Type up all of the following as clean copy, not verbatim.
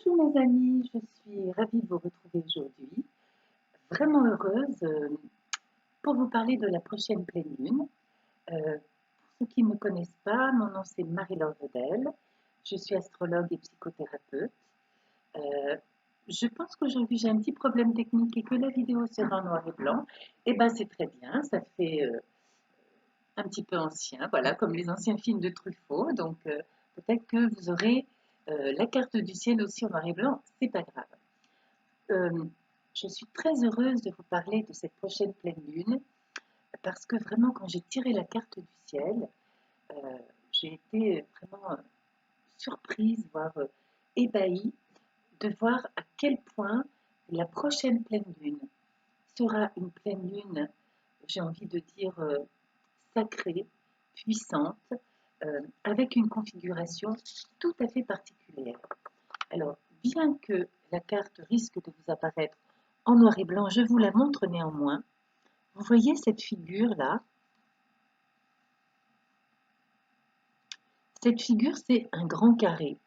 Bonjour mes amis, je suis ravie de vous retrouver aujourd'hui, vraiment heureuse pour vous parler de la prochaine pleine lune. Pour ceux qui ne me connaissent pas, mon nom c'est Marie-Laure Vedel, je suis astrologue et psychothérapeute. Je pense qu'aujourd'hui j'ai un petit problème technique et que la vidéo sera en noir et blanc. Et ben c'est très bien, ça fait un petit peu ancien, voilà, comme les anciens films de Truffaut. Donc peut-être que vous aurez la carte du ciel aussi en noir et blanc, c'est pas grave. Je suis très heureuse de vous parler de cette prochaine pleine lune parce que vraiment quand j'ai tiré la carte du ciel, j'ai été vraiment surprise, voire ébahie de voir à quel point la prochaine pleine lune sera une pleine lune, j'ai envie de dire sacrée, puissante, avec une configuration tout à fait particulière. Alors, bien que la carte risque de vous apparaître en noir et blanc, je vous la montre néanmoins. Vous voyez cette figure-là? Cette figure, c'est un grand carré.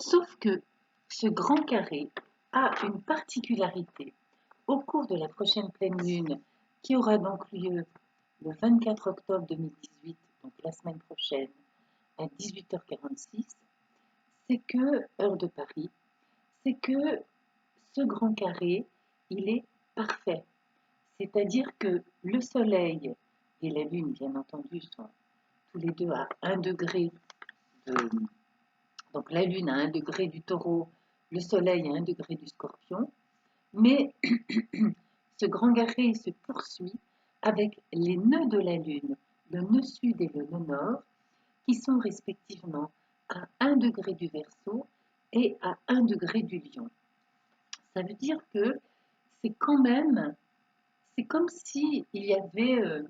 Sauf que ce grand carré a une particularité. Au cours de la prochaine pleine lune, qui aura donc lieu le 24 octobre 2018, donc la semaine prochaine, à 18h46, c'est que, heure de Paris, c'est que ce grand carré, il est parfait. C'est-à-dire que le Soleil et la Lune, bien entendu, sont tous les deux à 1 degré de... Donc la Lune à 1 degré du Taureau, le Soleil à 1 degré du Scorpion. Mais ce grand carré se poursuit avec les nœuds de la Lune, le nœud sud et le nœud nord, qui sont respectivement à 1 degré du Verseau et à 1 degré du Lion. Ça veut dire que c'est quand même, c'est comme s'il y avait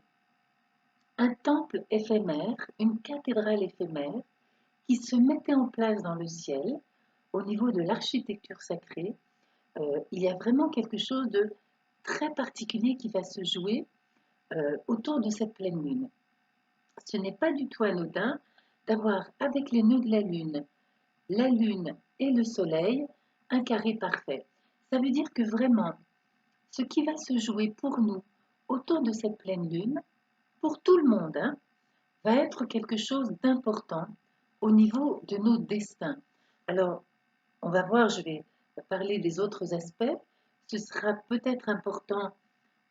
un temple éphémère, une cathédrale éphémère qui se mettait en place dans le ciel au niveau de l'architecture sacrée. Il y a vraiment quelque chose de très particulier qui va se jouer autour de cette pleine lune. Ce n'est pas du tout anodin d'avoir avec les nœuds de la lune et le soleil, un carré parfait. Ça veut dire que vraiment, ce qui va se jouer pour nous autour de cette pleine lune, pour tout le monde, hein, va être quelque chose d'important au niveau de nos destins. Alors, on va voir, je vais parler des autres aspects. Ce sera peut-être important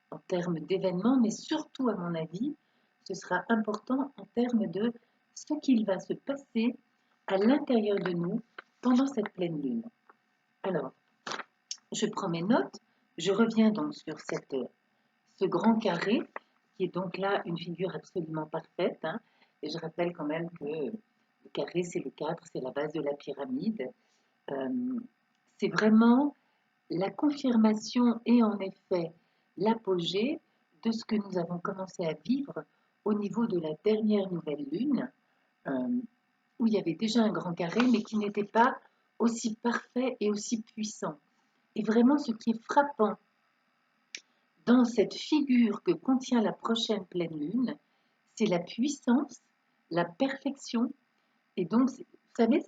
en termes d'événements, mais surtout, à mon avis, ce sera important en termes de ce qu'il va se passer à l'intérieur de nous pendant cette pleine lune. Alors, je prends mes notes, je reviens donc sur ce grand carré, qui est donc là une figure absolument parfaite, hein, et je rappelle quand même que le carré, c'est le cadre, c'est la base de la pyramide. C'est vraiment la confirmation et en effet l'apogée de ce que nous avons commencé à vivre au niveau de la dernière nouvelle lune, où il y avait déjà un grand carré, mais qui n'était pas aussi parfait et aussi puissant. Et vraiment, ce qui est frappant dans cette figure que contient la prochaine pleine lune, c'est la puissance, la perfection. Et donc, vous savez,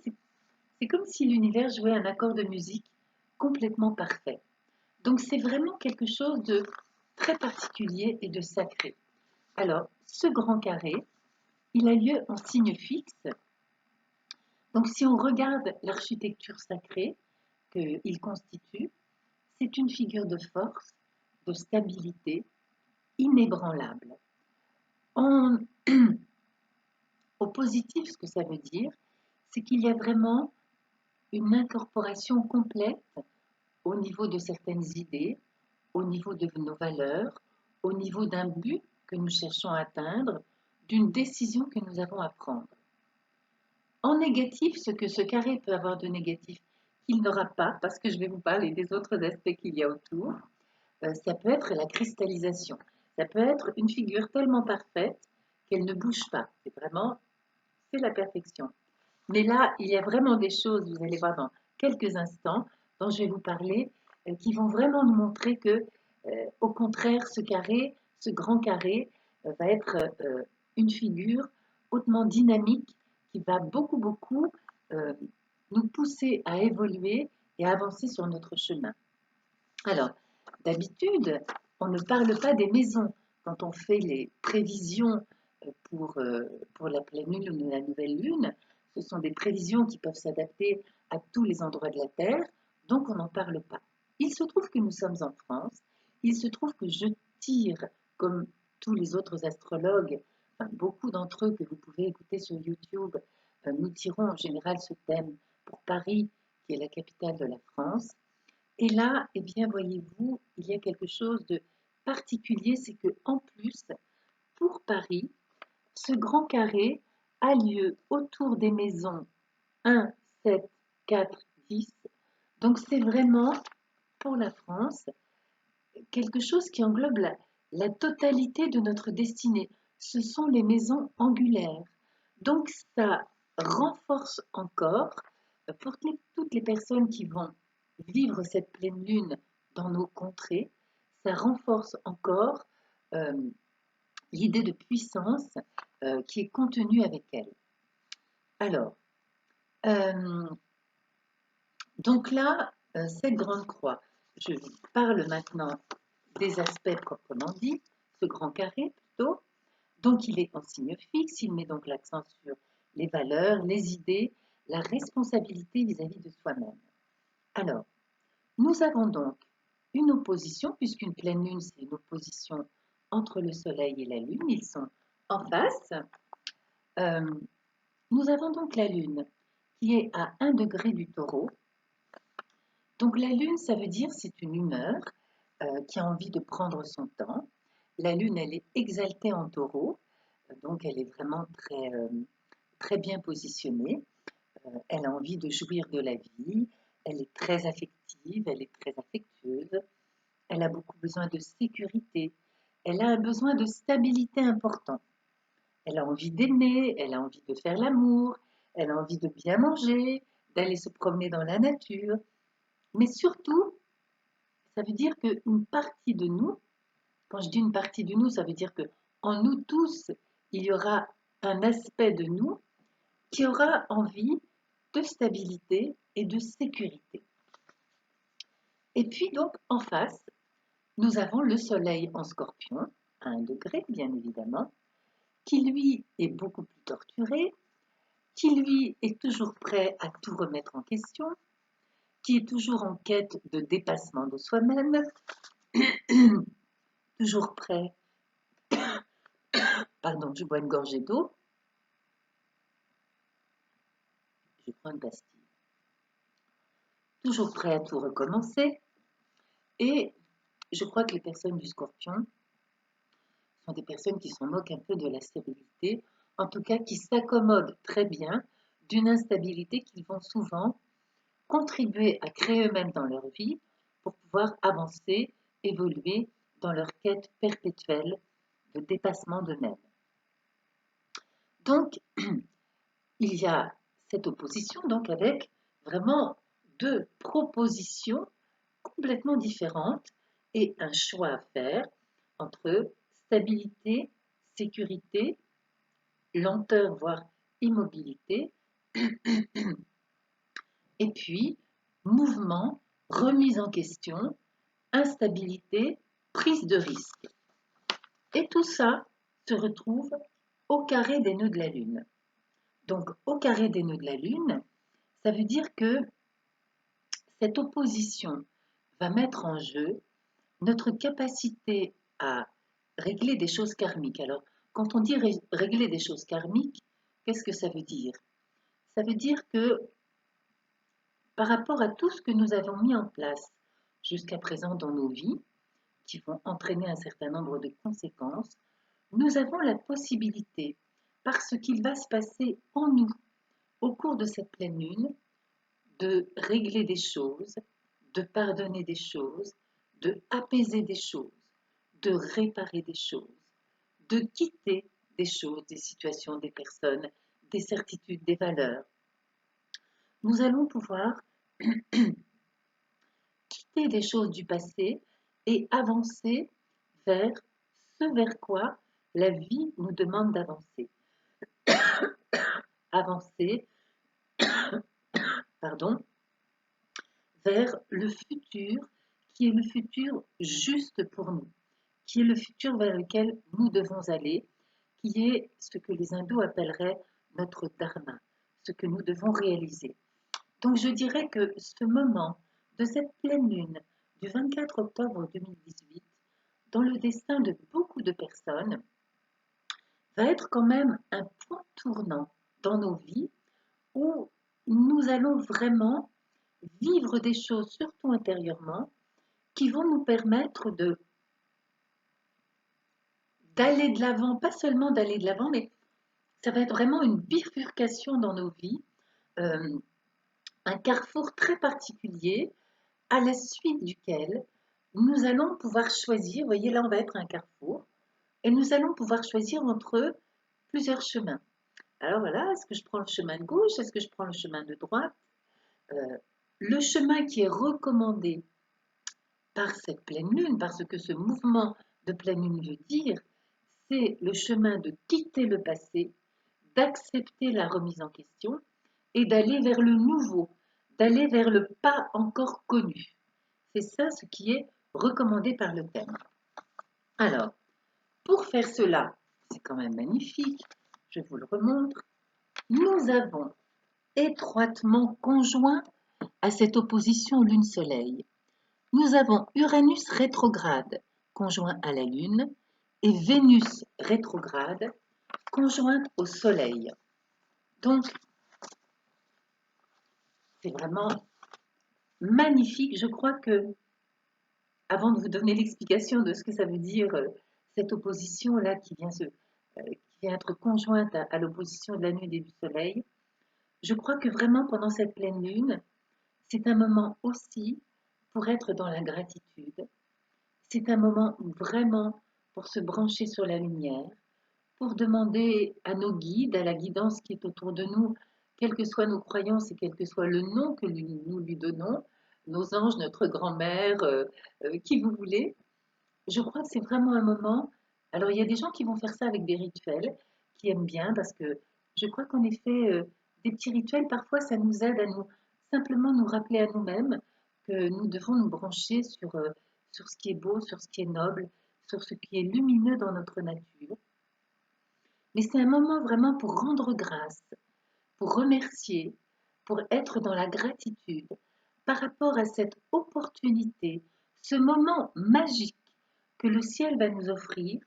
c'est comme si l'univers jouait un accord de musique complètement parfait. Donc, c'est vraiment quelque chose de très particulier et de sacré. Alors, ce grand carré, il a lieu en signe fixe. Donc, si on regarde l'architecture sacrée qu'il constitue, c'est une figure de force, de stabilité, inébranlable. Au positif, ce que ça veut dire, c'est qu'il y a vraiment une incorporation complète au niveau de certaines idées, au niveau de nos valeurs, au niveau d'un but que nous cherchons à atteindre, d'une décision que nous avons à prendre. En négatif, ce que ce carré peut avoir de négatif, qu'il n'aura pas, parce que je vais vous parler des autres aspects qu'il y a autour, ça peut être la cristallisation. Ça peut être une figure tellement parfaite qu'elle ne bouge pas. C'est la perfection. Mais là, il y a vraiment des choses, vous allez voir dans quelques instants, dont je vais vous parler, qui vont vraiment nous montrer que, au contraire, ce carré, ce grand carré, va être une figure hautement dynamique qui va beaucoup, beaucoup nous pousser à évoluer et à avancer sur notre chemin. Alors, d'habitude, on ne parle pas des maisons quand on fait les prévisions pour la pleine lune ou la nouvelle lune. Ce sont des prévisions qui peuvent s'adapter à tous les endroits de la Terre, donc on n'en parle pas. Il se trouve que nous sommes en France, il se trouve que je tire, comme tous les autres astrologues, enfin, beaucoup d'entre eux que vous pouvez écouter sur YouTube, nous tirons en général ce thème pour Paris, qui est la capitale de la France. Et là, eh bien, voyez-vous, il y a quelque chose de particulier, c'est que en plus, pour Paris, ce grand carré a lieu autour des maisons 1, 7, 4, 10. Donc c'est vraiment, pour la France, quelque chose qui englobe la totalité de notre destinée. Ce sont les maisons angulaires. Donc ça renforce encore, pour toutes les personnes qui vont vivre cette pleine lune dans nos contrées, ça renforce encore euh, l'idée de puissance qui est contenue avec elle. Alors, euh, donc là, cette grande croix, je parle maintenant des aspects proprement dits, ce grand carré plutôt. Donc il est en signe fixe, il met donc l'accent sur les valeurs, les idées, la responsabilité vis-à-vis de soi-même. Alors, nous avons donc une opposition, puisqu'une pleine lune, c'est une opposition entre le soleil et la lune, ils sont en face. Euh, nous avons donc la lune qui est à 1 degré du taureau. Donc la lune, ça veut dire c'est une humeur qui a envie de prendre son temps. La lune, elle est exaltée en taureau, donc elle est vraiment très bien positionnée. Elle a envie de jouir de la vie, elle est très affective, elle est très affectueuse, elle a beaucoup besoin de sécurité, elle a un besoin de stabilité important. Elle a envie d'aimer, elle a envie de faire l'amour, elle a envie de bien manger, d'aller se promener dans la nature. Mais surtout, ça veut dire qu'une partie de nous, quand je dis une partie de nous, ça veut dire que en nous tous, il y aura un aspect de nous qui aura envie de stabilité et de sécurité. Et puis donc en face, nous avons le soleil en scorpion, à 1 degré bien évidemment, qui lui est beaucoup plus torturé, qui lui est toujours prêt à tout remettre en question, qui est toujours en quête de dépassement de soi-même, toujours prêt, pardon, je bois une gorgée d'eau, je prends une pastille, toujours prêt à tout recommencer, et je crois que les personnes du scorpion sont des personnes qui s'en moquent un peu de la stabilité, en tout cas qui s'accommodent très bien d'une instabilité qu'ils vont souvent contribuer à créer eux-mêmes dans leur vie pour pouvoir avancer, évoluer dans leur quête perpétuelle de dépassement d'eux-mêmes. Donc, il y a cette opposition donc avec vraiment deux propositions complètement différentes et un choix à faire entre stabilité, sécurité, lenteur, voire immobilité, et puis mouvement, remise en question, instabilité, prise de risque. Et tout ça se retrouve au carré des nœuds de la Lune. Donc au carré des nœuds de la Lune, ça veut dire que cette opposition va mettre en jeu notre capacité à régler des choses karmiques. Alors, quand on dit régler des choses karmiques, qu'est-ce que ça veut dire? Ça veut dire que par rapport à tout ce que nous avons mis en place jusqu'à présent dans nos vies, qui vont entraîner un certain nombre de conséquences, nous avons la possibilité, parce qu'il va se passer en nous au cours de cette pleine lune, de régler des choses, de pardonner des choses, de apaiser des choses, de réparer des choses, de quitter des choses, des situations, des personnes, des certitudes, des valeurs. Nous allons pouvoir quitter des choses du passé et avancer vers ce vers quoi la vie nous demande d'avancer. Avancer, pardon, vers le futur qui est le futur juste pour nous, qui est le futur vers lequel nous devons aller, qui est ce que les hindous appelleraient notre dharma, ce que nous devons réaliser. Donc je dirais que ce moment de cette pleine lune du 24 octobre 2018, dans le destin de beaucoup de personnes, va être quand même un point tournant dans nos vies où nous allons vraiment vivre des choses, surtout intérieurement, qui vont nous permettre d'aller de l'avant, pas seulement d'aller de l'avant, mais ça va être vraiment une bifurcation dans nos vies, euh, un carrefour très particulier à la suite duquel nous allons pouvoir choisir, vous voyez là on va être un carrefour, et nous allons pouvoir choisir entre plusieurs chemins. Alors voilà, est-ce que je prends le chemin de gauche, est-ce que je prends le chemin de droite? Le chemin qui est recommandé par cette pleine lune, parce que ce mouvement de pleine lune veut dire, c'est le chemin de quitter le passé, d'accepter la remise en question et d'aller vers le nouveau, d'aller vers le pas encore connu. C'est ça ce qui est recommandé par le thème. Alors, pour faire cela, c'est quand même magnifique, je vous le remontre, nous avons étroitement conjoint à cette opposition Lune-Soleil. Nous avons Uranus rétrograde conjoint à la Lune et Vénus rétrograde conjointe au Soleil. Donc, c'est vraiment magnifique. Je crois que, avant de vous donner l'explication de ce que ça veut dire, cette opposition-là qui vient être conjointe à l'opposition de la Lune et du Soleil, je crois que vraiment pendant cette pleine Lune, c'est un moment aussi pour être dans la gratitude. C'est un moment où vraiment pour se brancher sur la lumière, pour demander à nos guides, à la guidance qui est autour de nous, quelles que soient nos croyances et quel que soit le nom que nous lui donnons, nos anges, notre grand-mère, qui vous voulez, je crois que c'est vraiment un moment. Alors, il y a des gens qui vont faire ça avec des rituels, qui aiment bien, parce que je crois qu'en effet, des petits rituels, parfois, ça nous aide à nous simplement nous rappeler à nous-mêmes que nous devons nous brancher sur ce qui est beau, sur ce qui est noble, sur ce qui est lumineux dans notre nature. Mais c'est un moment vraiment pour rendre grâce, pour remercier, pour être dans la gratitude par rapport à cette opportunité, ce moment magique que le ciel va nous offrir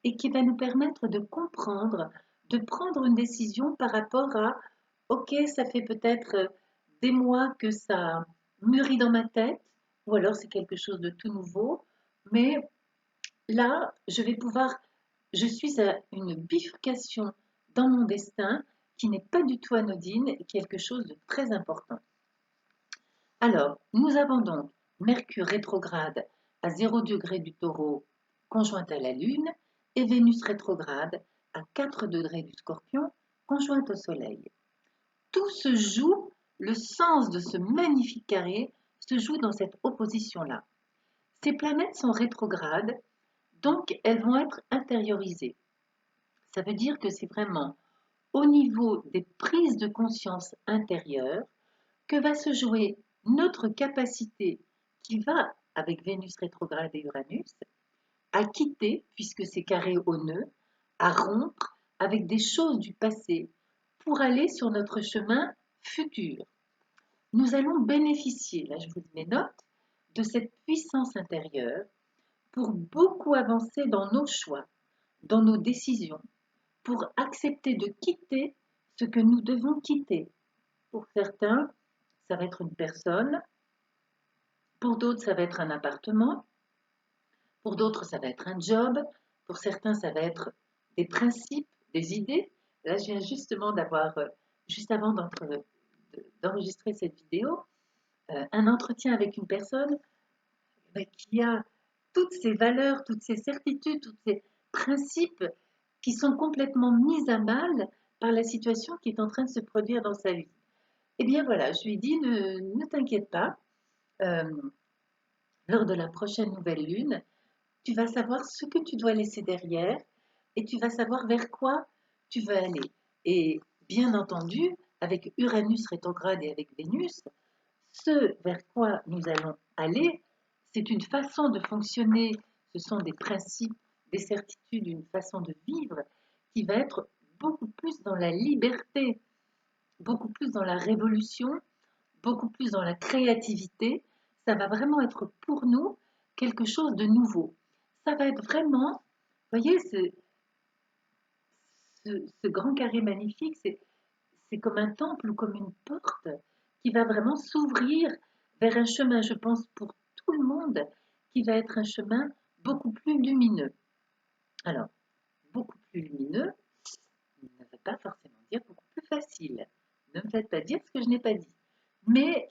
et qui va nous permettre de comprendre, de prendre une décision par rapport à, ok, ça fait peut-être des mois que ça mûrit dans ma tête, ou alors c'est quelque chose de tout nouveau, mais là, je suis à une bifurcation dans mon destin qui n'est pas du tout anodine et quelque chose de très important. Alors, nous avons donc Mercure rétrograde à 0 degré du Taureau, conjointe à la Lune, et Vénus rétrograde à 4 degrés du Scorpion, conjointe au Soleil. Tout se joue, le sens de ce magnifique carré se joue dans cette opposition-là. Ces planètes sont rétrogrades, donc elles vont être intériorisées. Ça veut dire que c'est vraiment au niveau des prises de conscience intérieures que va se jouer notre capacité qui va, avec Vénus rétrograde et Uranus, à quitter, puisque c'est carré au nœud, à rompre avec des choses du passé pour aller sur notre chemin futur. Nous allons bénéficier, là je vous mes notes, de cette puissance intérieure pour beaucoup avancer dans nos choix, dans nos décisions, pour accepter de quitter ce que nous devons quitter. Pour certains, ça va être une personne, pour d'autres, ça va être un appartement, pour d'autres, ça va être un job, pour certains, ça va être des principes, des idées. Là, je viens justement d'avoir, juste avant d'enregistrer cette vidéo, un entretien avec une personne qui a toutes ces valeurs, toutes ces certitudes, tous ces principes qui sont complètement mis à mal par la situation qui est en train de se produire dans sa vie. Eh bien voilà, je lui ai dit, ne t'inquiète pas, euh, lors de la prochaine nouvelle lune, tu vas savoir ce que tu dois laisser derrière et tu vas savoir vers quoi tu veux aller. Et bien entendu, avec Uranus rétrograde et avec Vénus, Ce vers quoi nous allons aller, c'est une façon de fonctionner, ce sont des principes, des certitudes, une façon de vivre qui va être beaucoup plus dans la liberté, beaucoup plus dans la révolution, beaucoup plus dans la créativité. Ça va vraiment être pour nous quelque chose de nouveau. Ça va être vraiment, vous voyez, ce grand carré magnifique, c'est comme un temple ou comme une porte qui va vraiment s'ouvrir vers un chemin, je pense, pour tout le monde, qui va être un chemin beaucoup plus lumineux. Alors, beaucoup plus lumineux ne veut pas forcément dire beaucoup plus facile. Ne me faites pas dire ce que je n'ai pas dit. Mais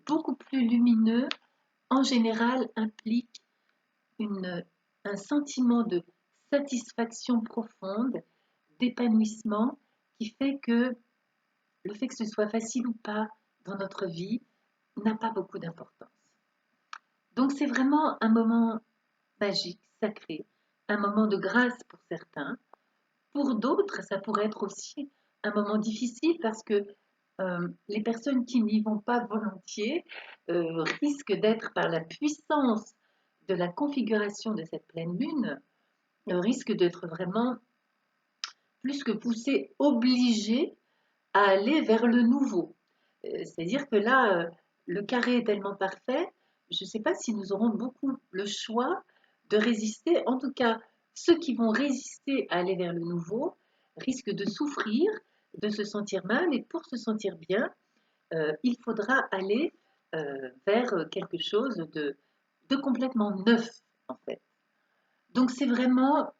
beaucoup plus lumineux, en général, implique un sentiment de satisfaction profonde, d'épanouissement, qui fait que le fait que ce soit facile ou pas dans notre vie n'a pas beaucoup d'importance. Donc c'est vraiment un moment magique, sacré, un moment de grâce pour certains. Pour d'autres, ça pourrait être aussi un moment difficile parce que les personnes qui n'y vont pas volontiers risquent d'être, par la puissance de la configuration de cette pleine lune, risquent d'être vraiment plus que poussées, obligées à aller vers le nouveau. C'est-à-dire que là, le carré est tellement parfait, je ne sais pas si nous aurons beaucoup le choix de résister. En tout cas, ceux qui vont résister à aller vers le nouveau risquent de souffrir, de se sentir mal, et pour se sentir bien, il faudra aller vers quelque chose de complètement neuf, en fait. Donc c'est vraiment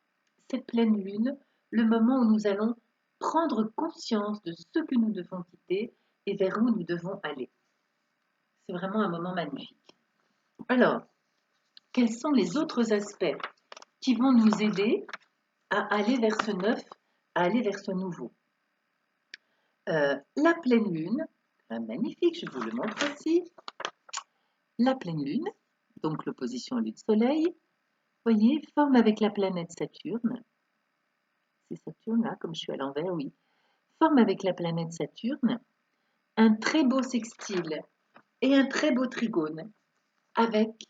cette pleine lune, le moment où nous allons prendre conscience de ce que nous devons quitter et vers où nous devons aller. C'est vraiment un moment magnifique. Alors, quels sont les autres aspects qui vont nous aider à aller vers ce neuf, à aller vers ce nouveau? La pleine lune, magnifique, je vous le montre ici. La pleine lune, donc l'opposition lune-soleil, voyez, forme avec la planète Saturne. C'est Saturne là, comme je suis à l'envers, oui. Forme avec la planète Saturne un très beau sextile et un très beau trigone avec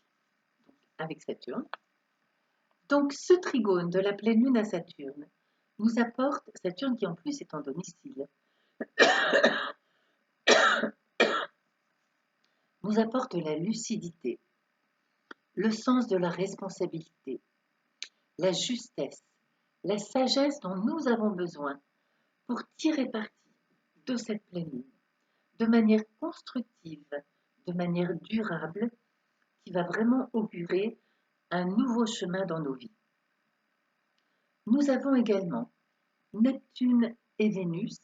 Saturne. Donc ce trigone de la pleine lune à Saturne nous apporte, Saturne qui en plus est en domicile, nous apporte la lucidité, le sens de la responsabilité, la justesse, la sagesse dont nous avons besoin pour tirer parti de cette pleine lune de manière constructive, de manière durable, qui va vraiment augurer un nouveau chemin dans nos vies. Nous avons également Neptune et Vénus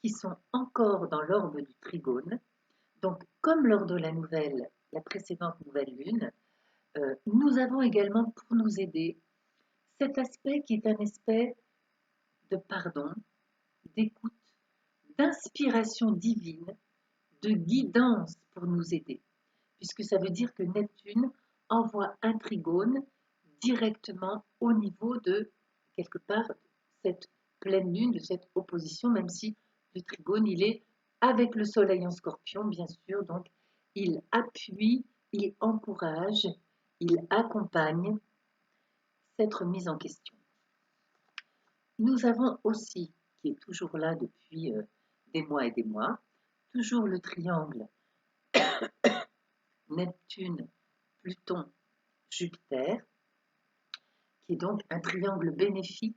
qui sont encore dans l'orbe du trigone. Donc, comme lors de la précédente nouvelle lune, nous avons également pour nous aider cet aspect qui est un aspect de pardon, d'écoute, d'inspiration divine, de guidance pour nous aider, puisque ça veut dire que Neptune envoie un trigone directement au niveau de, quelque part, cette pleine lune, de cette opposition, même si le trigone, il est avec le soleil en scorpion, bien sûr, donc il appuie, il encourage, il accompagne cette remise en question. Nous avons aussi, qui est toujours là depuis des mois et des mois, toujours le triangle Neptune, Pluton, Jupiter, qui est donc un triangle bénéfique,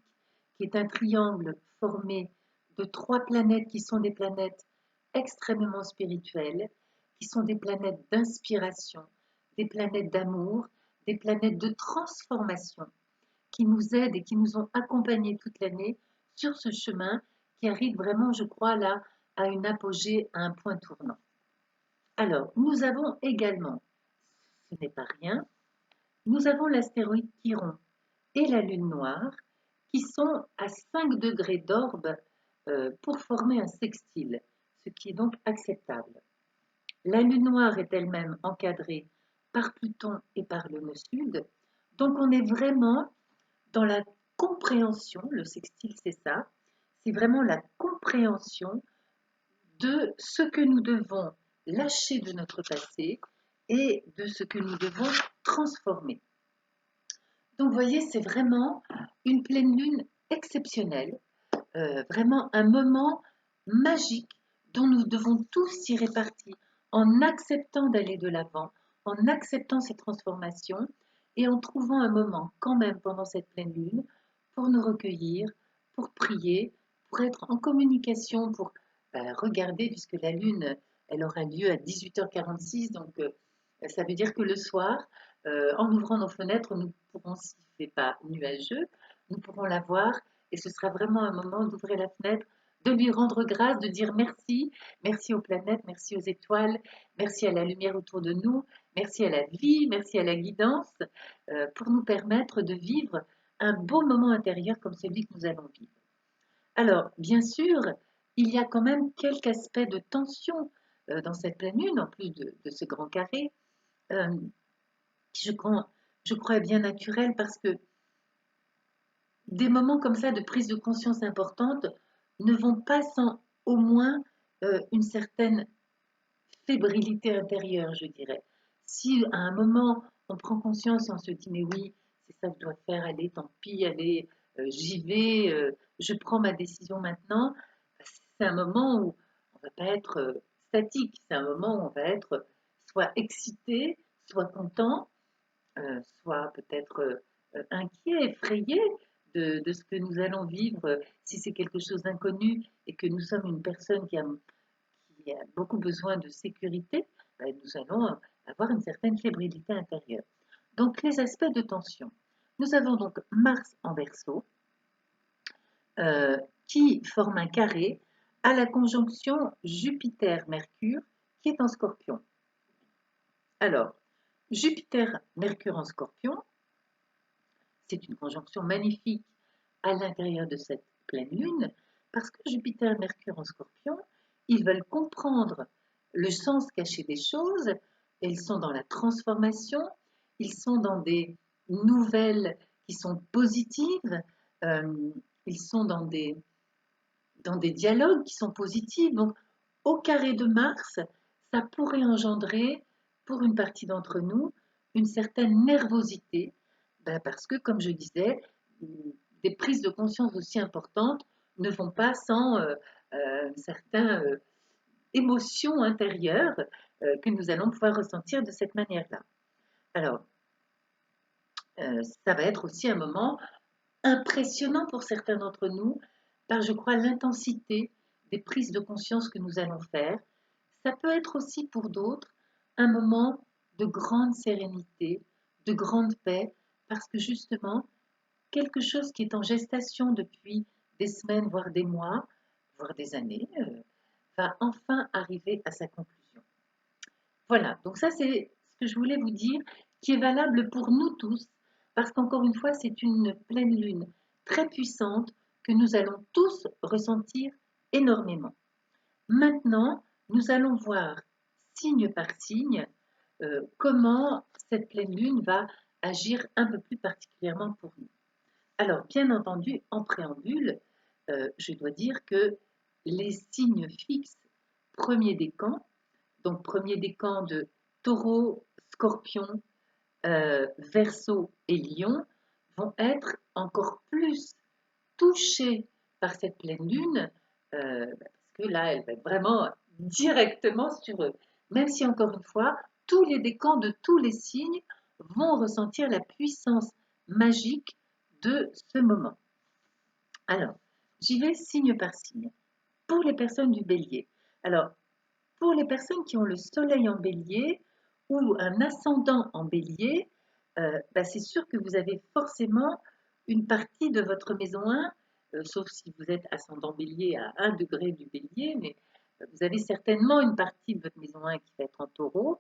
qui est un triangle formé de 3 planètes qui sont des planètes extrêmement spirituelles, qui sont des planètes d'inspiration, des planètes d'amour, des planètes de transformation, qui nous aident et qui nous ont accompagnés toute l'année sur ce chemin qui arrive vraiment, je crois, là, à une apogée, à un point tournant. Alors, nous avons également, ce n'est pas rien, nous avons l'astéroïde Chiron et la lune noire qui sont à 5 degrés d'orbe pour former un sextile, ce qui est donc acceptable. La lune noire est elle-même encadrée par Pluton et par le nœud sud, donc on est vraiment dans la compréhension, le sextile c'est ça, c'est vraiment la compréhension de ce que nous devons lâcher de notre passé et de ce que nous devons transformer. Donc, vous voyez, c'est vraiment une pleine lune exceptionnelle, vraiment un moment magique dont nous devons tous tirer parti en acceptant d'aller de l'avant, en acceptant ces transformations et en trouvant un moment quand même pendant cette pleine lune pour nous recueillir, pour prier, pour être en communication, pour regarder, puisque la lune, elle aura lieu à 18h46, donc ça veut dire que le soir, en ouvrant nos fenêtres, nous pourrons, s'il ne fait pas nuageux, nous pourrons la voir et ce sera vraiment un moment d'ouvrir la fenêtre, de lui rendre grâce, de dire merci, merci aux planètes, merci aux étoiles, merci à la lumière autour de nous, merci à la vie, merci à la guidance, pour nous permettre de vivre un beau moment intérieur comme celui que nous allons vivre. Alors, bien sûr, il y a quand même quelques aspects de tension dans cette pleine lune, en plus de ce grand carré, euh, qui je crois est bien naturel parce que des moments comme ça de prise de conscience importante ne vont pas sans au moins une certaine fébrilité intérieure, je dirais. Si à un moment on prend conscience et on se dit mais oui, c'est ça que je dois faire, allez, tant pis, allez, j'y vais, je prends ma décision maintenant, c'est un moment où on ne va pas être statique, c'est un moment où on va être soit excité, soit content, soit peut-être inquiet, effrayé de ce que nous allons vivre si c'est quelque chose d'inconnu et que nous sommes une personne qui a beaucoup besoin de sécurité, ben, nous allons avoir une certaine fébrilité intérieure. Donc les aspects de tension. Nous avons donc Mars en Verseau qui forme un carré à la conjonction Jupiter-Mercure qui est en Scorpion. Alors, Jupiter-Mercure en Scorpion, c'est une conjonction magnifique à l'intérieur de cette pleine lune, parce que Jupiter et Mercure en Scorpion, ils veulent comprendre le sens caché des choses, ils sont dans la transformation, ils sont dans des nouvelles qui sont positives, ils sont dans des dialogues qui sont positifs. Donc, au carré de Mars, ça pourrait engendrer, pour une partie d'entre nous, une certaine nervosité, ben parce que, comme je disais, des prises de conscience aussi importantes ne vont pas sans certaines émotions intérieures que nous allons pouvoir ressentir de cette manière-là. Alors, ça va être aussi un moment impressionnant pour certains d'entre nous, par, je crois, l'intensité des prises de conscience que nous allons faire. Ça peut être aussi pour d'autres un moment de grande sérénité, de grande paix, parce que justement, quelque chose qui est en gestation depuis des semaines, voire des mois, voire des années, va enfin arriver à sa conclusion. Voilà, donc ça c'est ce que je voulais vous dire, qui est valable pour nous tous, parce qu'encore une fois, c'est une pleine lune très puissante que nous allons tous ressentir énormément. Maintenant, nous allons voir signe par signe comment cette pleine lune va agir un peu plus particulièrement pour nous. Alors, bien entendu, en préambule, je dois dire que les signes fixes premier décan, donc premier décan de Taureau, Scorpion, Verseau et Lion, vont être encore plus touchés par cette pleine lune, parce que là, elle va être vraiment directement sur eux. Même si, encore une fois, tous les décans de tous les signes vont ressentir la puissance magique de ce moment. Alors, j'y vais signe par signe. Pour les personnes du bélier. Alors, pour les personnes qui ont le soleil en bélier ou un ascendant en bélier, c'est sûr que vous avez forcément une partie de votre maison 1, sauf si vous êtes ascendant bélier à 1 degré du bélier, mais vous avez certainement une partie de votre maison 1 qui va être en taureau.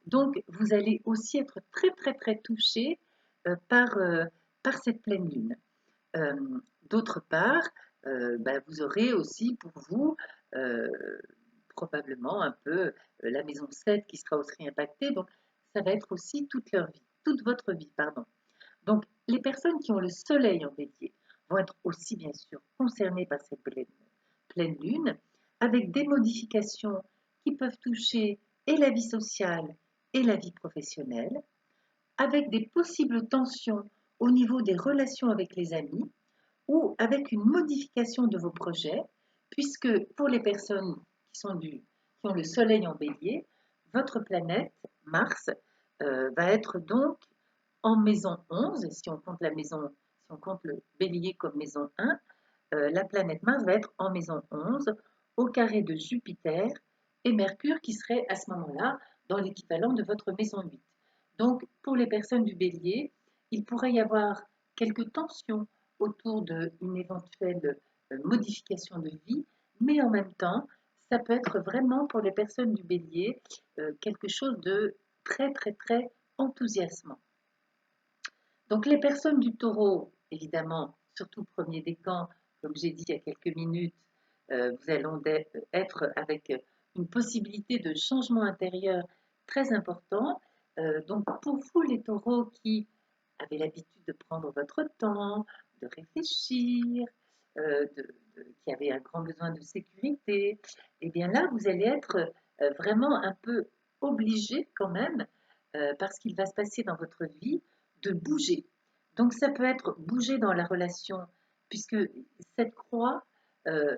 Donc, vous allez aussi être très, très, très touché par cette pleine lune. D'autre part, vous aurez aussi pour vous probablement un peu la maison 7 qui sera aussi impactée. Donc, ça va être aussi toute votre vie, pardon. Donc, les personnes qui ont le soleil en bélier vont être aussi bien sûr concernées par cette pleine lune, avec des modifications qui peuvent toucher et la vie sociale et la vie professionnelle, avec des possibles tensions au niveau des relations avec les amis ou avec une modification de vos projets, puisque pour les personnes qui ont le Soleil en Bélier, votre planète, Mars, va être donc en maison 11, si on compte si on compte le Bélier comme maison 1, la planète Mars va être en maison 11, au carré de Jupiter et Mercure qui serait à ce moment-là dans l'équivalent de votre maison 8. Donc, pour les personnes du Bélier, il pourrait y avoir quelques tensions autour d'une éventuelle modification de vie, mais en même temps, ça peut être vraiment pour les personnes du Bélier quelque chose de très, très, très enthousiasmant. Donc, les personnes du Taureau, évidemment, surtout premier décan, comme j'ai dit il y a quelques minutes, vous allez être avec une possibilité de changement intérieur très important. Donc, pour vous, les taureaux qui avez l'habitude de prendre votre temps, de réfléchir, qui avez un grand besoin de sécurité, et bien là, vous allez être vraiment un peu obligé quand même, parce qu'il va se passer dans votre vie, de bouger. Donc, ça peut être bouger dans la relation, puisque cette croix, euh,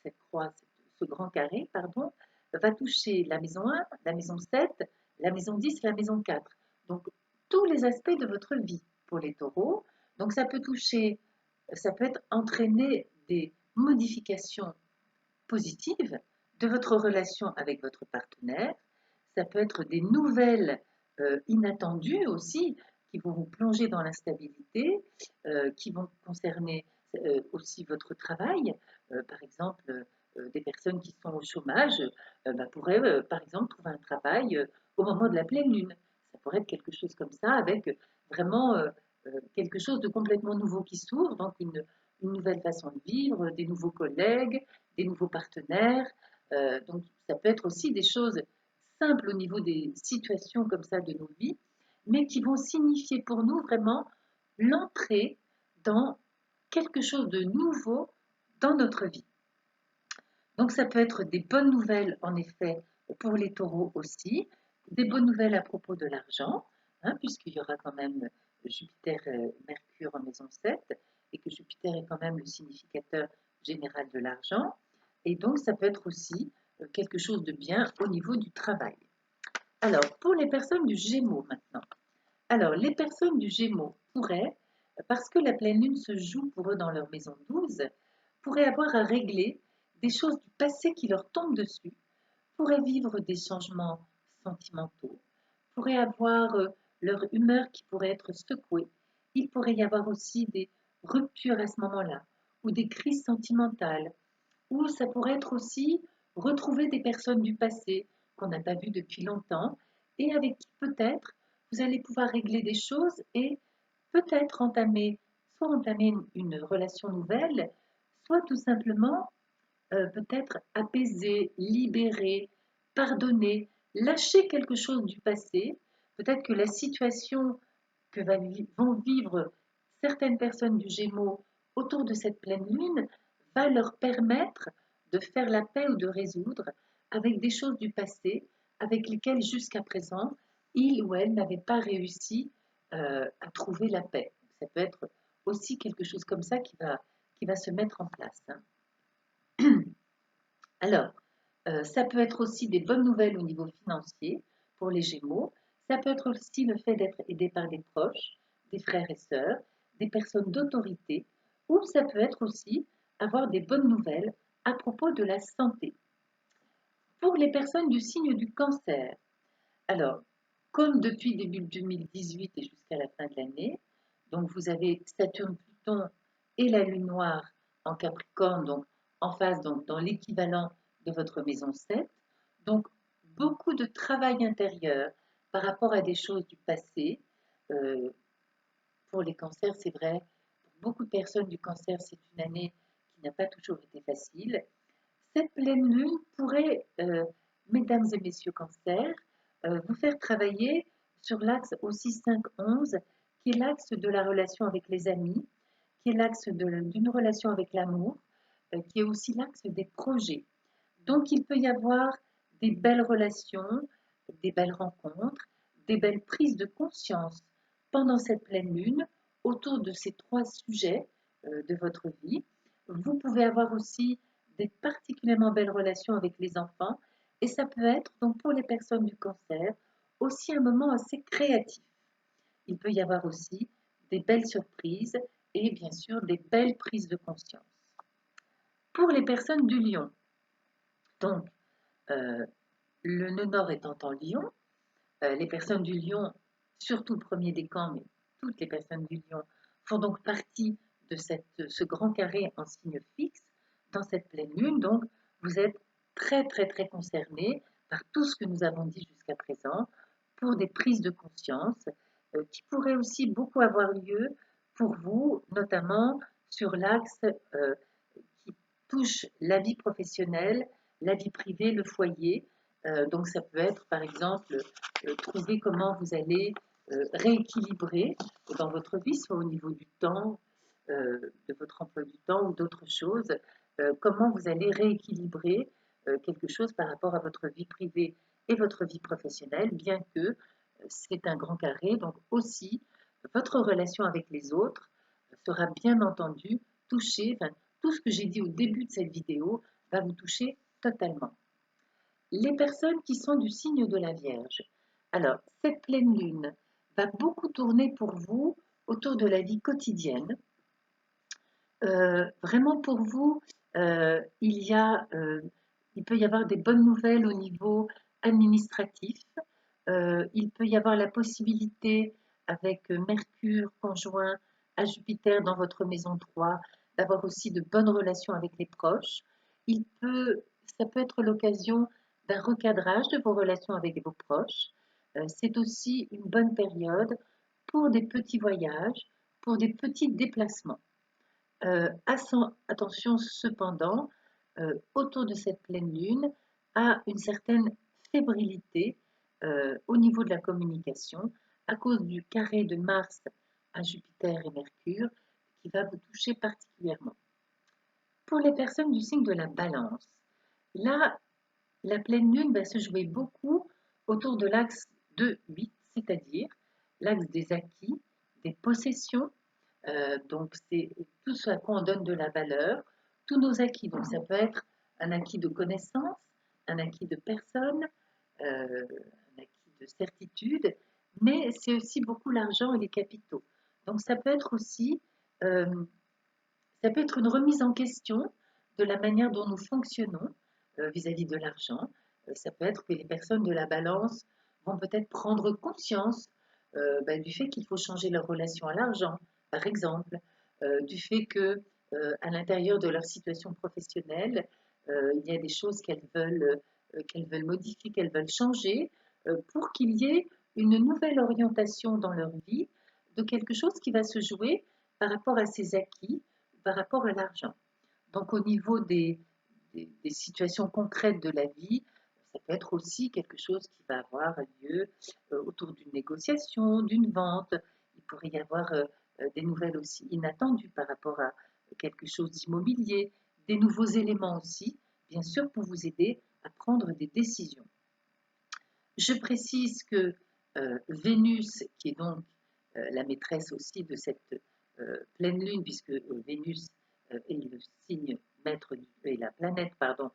ce grand carré, pardon, va toucher la maison 1, la maison 7, la maison 10, la maison 4. Donc, tous les aspects de votre vie pour les taureaux. Donc, ça peut être entraîner des modifications positives de votre relation avec votre partenaire. Ça peut être des nouvelles inattendues aussi qui vont vous plonger dans l'instabilité, qui vont concerner aussi votre travail. Par exemple, des personnes qui sont au chômage pourraient, par exemple, trouver un travail au moment de la pleine lune. Ça pourrait être quelque chose comme ça, avec vraiment quelque chose de complètement nouveau qui s'ouvre, donc une nouvelle façon de vivre, des nouveaux collègues, des nouveaux partenaires. Donc, ça peut être aussi des choses simples au niveau des situations comme ça de nos vies, mais qui vont signifier pour nous vraiment l'entrée dans quelque chose de nouveau dans notre vie. Donc, ça peut être des bonnes nouvelles, en effet, pour les taureaux aussi, des bonnes nouvelles à propos de l'argent, hein, puisqu'il y aura quand même Jupiter et Mercure en maison 7, et que Jupiter est quand même le significateur général de l'argent. Et donc, ça peut être aussi quelque chose de bien au niveau du travail. Alors, pour les personnes du Gémeaux maintenant. Alors, les personnes du Gémeaux pourraient, parce que la pleine lune se joue pour eux dans leur maison 12, pourraient avoir à régler des choses du passé qui leur tombent dessus, pourraient vivre des changements sentimentaux, pourraient avoir leur humeur qui pourrait être secouée. Il pourrait y avoir aussi des ruptures à ce moment-là, ou des crises sentimentales, ou ça pourrait être aussi retrouver des personnes du passé qu'on n'a pas vues depuis longtemps et avec qui peut-être vous allez pouvoir régler des choses et peut-être soit entamer une relation nouvelle, soit tout simplement peut-être apaiser, libérer, pardonner, lâcher quelque chose du passé. Peut-être que la situation que vont vivre certaines personnes du Gémeaux autour de cette pleine lune va leur permettre de faire la paix ou de résoudre avec des choses du passé avec lesquelles jusqu'à présent, il ou elle n'avait pas réussi à trouver la paix. Ça peut être aussi quelque chose comme ça qui va se mettre en place. Alors, ça peut être aussi des bonnes nouvelles au niveau financier pour les Gémeaux. Ça peut être aussi le fait d'être aidé par des proches, des frères et sœurs, des personnes d'autorité, ou ça peut être aussi avoir des bonnes nouvelles à propos de la santé. Pour les personnes du signe du cancer, alors, comme depuis début 2018 et jusqu'à la fin de l'année, donc vous avez Saturne, Pluton et la Lune noire en Capricorne, donc en phase donc dans l'équivalent de votre maison 7. Donc, beaucoup de travail intérieur par rapport à des choses du passé. Euh, pour les cancers, c'est vrai, pour beaucoup de personnes du cancer, c'est une année qui n'a pas toujours été facile. Cette pleine lune pourrait, mesdames et messieurs cancers, vous faire travailler sur l'axe aussi 5-11, qui est l'axe de la relation avec les amis, qui est l'axe d'une relation avec l'amour, qui est aussi l'axe des projets. Donc il peut y avoir des belles relations, des belles rencontres, des belles prises de conscience pendant cette pleine lune autour de ces trois sujets de votre vie. Vous pouvez avoir aussi des particulièrement belles relations avec les enfants et ça peut être, donc pour les personnes du cancer, aussi un moment assez créatif. Il peut y avoir aussi des belles surprises et bien sûr des belles prises de conscience. Pour les personnes du lion, donc euh, le nœud nord étant en lion, les personnes du lion, surtout le premier décan, mais toutes les personnes du lion, font donc partie de ce grand carré en signe fixe dans cette pleine lune. Donc, vous êtes très, très, très concernés par tout ce que nous avons dit jusqu'à présent pour des prises de conscience qui pourraient aussi beaucoup avoir lieu pour vous, notamment sur l'axe qui touche la vie professionnelle, la vie privée, le foyer. Donc ça peut être par exemple trouver comment vous allez rééquilibrer dans votre vie, soit au niveau du temps, de votre emploi du temps ou d'autres choses, comment vous allez rééquilibrer quelque chose par rapport à votre vie privée et votre vie professionnelle, bien que c'est un grand carré, donc aussi votre relation avec les autres sera bien entendu touchée, enfin, tout ce que j'ai dit au début de cette vidéo va vous toucher totalement. Les personnes qui sont du signe de la Vierge. Alors, cette pleine lune va beaucoup tourner pour vous autour de la vie quotidienne. Vraiment pour vous, il peut y avoir des bonnes nouvelles au niveau administratif. Il peut y avoir la possibilité, avec Mercure conjoint à Jupiter dans votre maison 3, d'avoir aussi de bonnes relations avec les proches. Ça peut être l'occasion d'un recadrage de vos relations avec vos proches. C'est aussi une bonne période pour des petits voyages, pour des petits déplacements. Attention cependant, autour de cette pleine lune, à une certaine fébrilité au niveau de la communication à cause du carré de Mars à Jupiter et Mercure qui va vous toucher particulièrement. Pour les personnes du signe de la Balance, là, la pleine lune va se jouer beaucoup autour de l'axe 2-8, c'est-à-dire l'axe des acquis, des possessions. Donc, c'est tout ce à quoi on donne de la valeur, tous nos acquis. Donc, ça peut être un acquis de connaissance, un acquis de personne, un acquis de certitude, mais c'est aussi beaucoup l'argent et les capitaux. Donc, euh, ça peut être une remise en question de la manière dont nous fonctionnons vis-à-vis de l'argent. Ça peut être que les personnes de la balance vont peut-être prendre conscience du fait qu'il faut changer leur relation à l'argent, par exemple, du fait que à l'intérieur de leur situation professionnelle, il y a des choses qu'elles veulent modifier, qu'elles veulent changer, pour qu'il y ait une nouvelle orientation dans leur vie de quelque chose qui va se jouer par rapport à ces acquis, par rapport à l'argent. Donc au niveau des situations concrètes de la vie, ça peut être aussi quelque chose qui va avoir lieu autour d'une négociation, d'une vente. Il pourrait y avoir des nouvelles aussi inattendues par rapport à quelque chose d'immobilier, des nouveaux éléments aussi, bien sûr, pour vous aider à prendre des décisions. Je précise que Vénus, qui est donc la maîtresse aussi de cette pleine lune, puisque Vénus est le signe maître est la planète, pardon,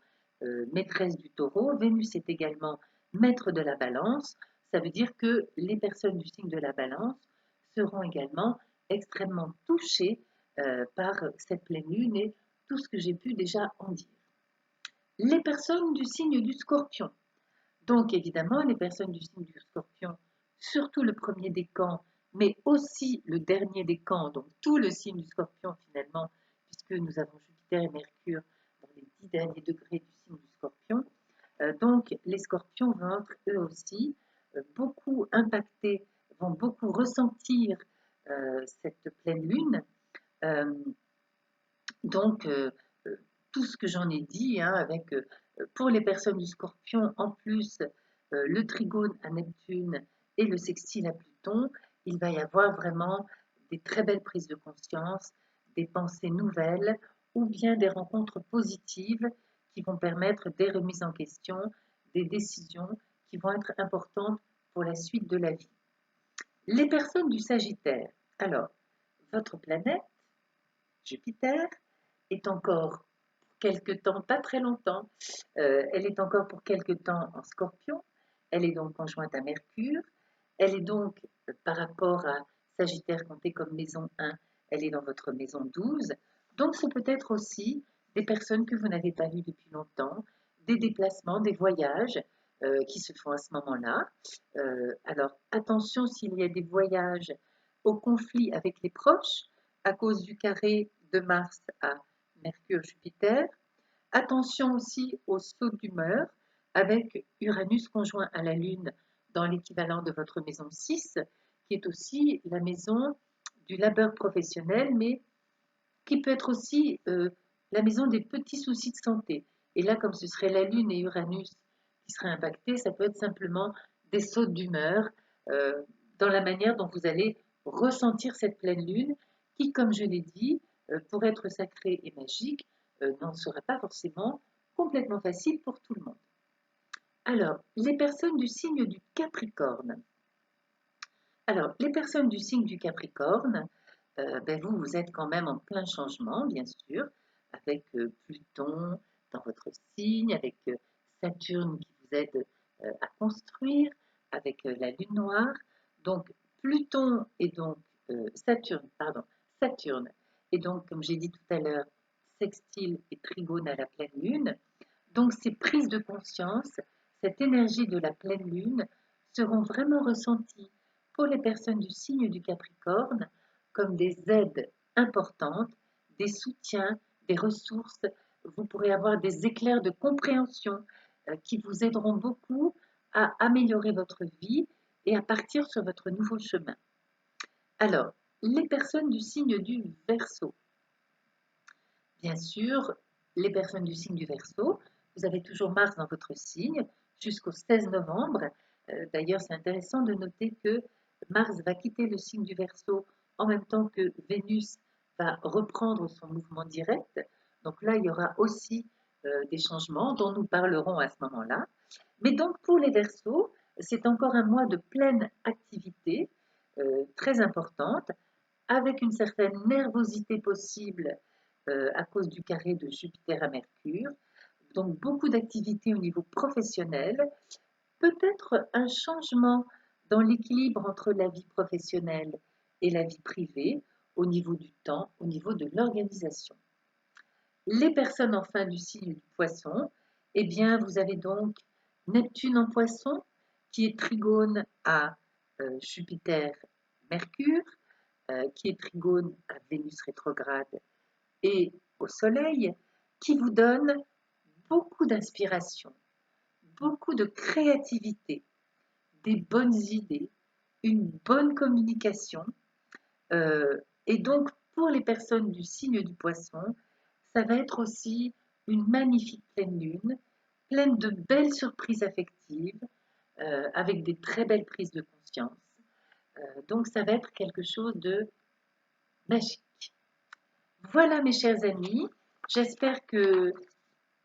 maîtresse du taureau. Vénus est également maître de la balance. Ça veut dire que les personnes du signe de la balance seront également extrêmement touchées par cette pleine lune et tout ce que j'ai pu déjà en dire. Les personnes du signe du scorpion. Donc évidemment, les personnes du signe du scorpion, surtout le premier décan, mais aussi le dernier décan, donc tout le signe du scorpion finalement, puisque nous avons Jupiter et Mercure dans les 10 derniers degrés du signe du scorpion. Donc les scorpions vont être eux aussi beaucoup impactés, vont beaucoup ressentir cette pleine lune. Euh, donc tout ce que j'en ai dit, hein, avec pour les personnes du Scorpion, en plus le trigone à Neptune et le sextile à Pluton, il va y avoir vraiment des très belles prises de conscience, des pensées nouvelles ou bien des rencontres positives qui vont permettre des remises en question, des décisions qui vont être importantes pour la suite de la vie. Les personnes du Sagittaire. Alors, votre planète, Jupiter, est encore pour quelque temps, pas très longtemps, elle est encore pour quelque temps en Scorpion, elle est donc conjointe à Mercure, elle est donc, par rapport à Sagittaire compté comme maison 1, elle est dans votre maison 12, donc c'est peut-être aussi des personnes que vous n'avez pas vues depuis longtemps, des déplacements, des voyages qui se font à ce moment-là. Alors attention s'il y a des voyages au conflit avec les proches à cause du carré de Mars à Mercure-Jupiter. Attention aussi aux sauts d'humeur avec Uranus conjoint à la Lune dans l'équivalent de votre maison 6, qui est aussi la maison du labeur professionnel, mais qui peut être aussi la maison des petits soucis de santé. Et là, comme ce serait la Lune et Uranus qui seraient impactés, ça peut être simplement des sautes d'humeur dans la manière dont vous allez ressentir cette pleine Lune, qui, comme je l'ai dit, pour être sacrée et magique, n'en sera pas forcément complètement facile pour tout le monde. Alors, les personnes du signe du Capricorne. Alors, les personnes du signe du Capricorne, vous êtes quand même en plein changement, bien sûr, avec Pluton dans votre signe, avec Saturne qui vous aide à construire, avec la Lune noire. Donc, Pluton et donc Saturne et donc, comme j'ai dit tout à l'heure, sextile et trigone à la pleine Lune. Donc, ces prises de conscience, cette énergie de la pleine Lune seront vraiment ressenties pour les personnes du signe du Capricorne comme des aides importantes, des soutiens, des ressources. Vous pourrez avoir des éclairs de compréhension qui vous aideront beaucoup à améliorer votre vie et à partir sur votre nouveau chemin. Alors, les personnes du signe du Verseau. Bien sûr, les personnes du signe du Verseau, vous avez toujours Mars dans votre signe jusqu'au 16 novembre. D'ailleurs, c'est intéressant de noter que Mars va quitter le signe du Verseau en même temps que Vénus va reprendre son mouvement direct. Donc là, il y aura aussi des changements dont nous parlerons à ce moment-là. Mais donc pour les Verseaux, c'est encore un mois de pleine activité très importante, avec une certaine nervosité possible à cause du carré de Jupiter à Mercure. Donc beaucoup d'activités au niveau professionnel, peut-être un changement dans l'équilibre entre la vie professionnelle et la vie privée au niveau du temps, au niveau de l'organisation. Les personnes enfin du signe du Poisson, eh bien vous avez donc Neptune en Poisson qui est trigone à Jupiter, Mercure, qui est trigone à Vénus rétrograde et au Soleil, qui vous donne beaucoup d'inspiration, beaucoup de créativité, des bonnes idées, une bonne communication. Et donc, pour les personnes du signe du Poisson, ça va être aussi une magnifique pleine lune, pleine de belles surprises affectives, avec des très belles prises de conscience. Donc, ça va être quelque chose de magique. Voilà, mes chers amis, j'espère que,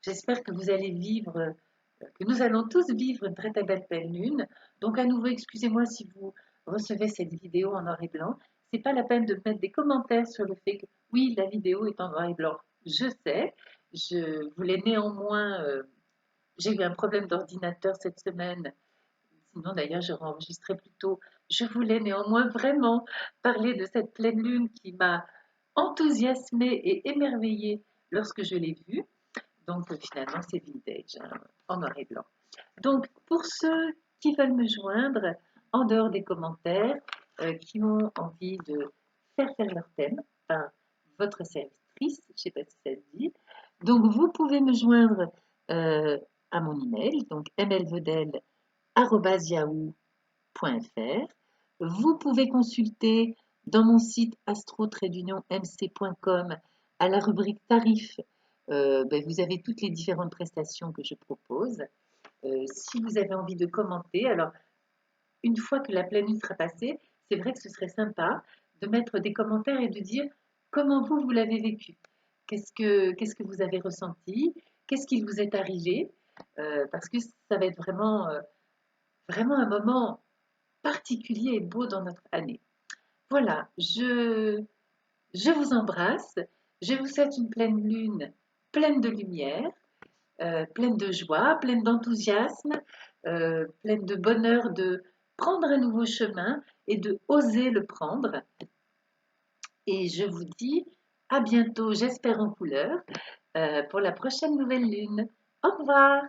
j'espère que vous allez vivre, que nous allons tous vivre une très très belle pleine lune. Donc, à nouveau, excusez-moi si vous recevez cette vidéo en noir et blanc. C'est pas la peine de mettre des commentaires sur le fait que oui, la vidéo est en noir et blanc. Je sais, je voulais néanmoins, j'ai eu un problème d'ordinateur cette semaine. Sinon, d'ailleurs, j'aurais enregistré plus tôt. Je voulais néanmoins vraiment parler de cette pleine lune qui m'a enthousiasmée et émerveillée lorsque je l'ai vue. Donc, finalement, c'est vintage, hein, en noir et blanc. Donc, pour ceux qui veulent me joindre, en dehors des commentaires, qui ont envie de faire leur thème par votre servitrice, je ne sais pas si ça se dit. Donc, vous pouvez me joindre à mon email, donc mlvedel@yahoo.fr. Vous pouvez consulter dans mon site astro-mc.com à la rubrique tarifs. Vous avez toutes les différentes prestations que je propose. Si vous avez envie de commenter, alors une fois que la pleine lune sera passée, c'est vrai que ce serait sympa de mettre des commentaires et de dire comment vous l'avez vécu. Qu'est-ce que vous avez ressenti? Qu'est-ce qui vous est arrivé? parce que ça va être vraiment un moment particulier et beau dans notre année. Voilà, je vous embrasse. Je vous souhaite une pleine lune pleine de lumière, pleine de joie, pleine d'enthousiasme, pleine de bonheur de prendre un nouveau chemin et de oser le prendre. Et je vous dis à bientôt, j'espère en couleur, pour la prochaine nouvelle lune. Au revoir!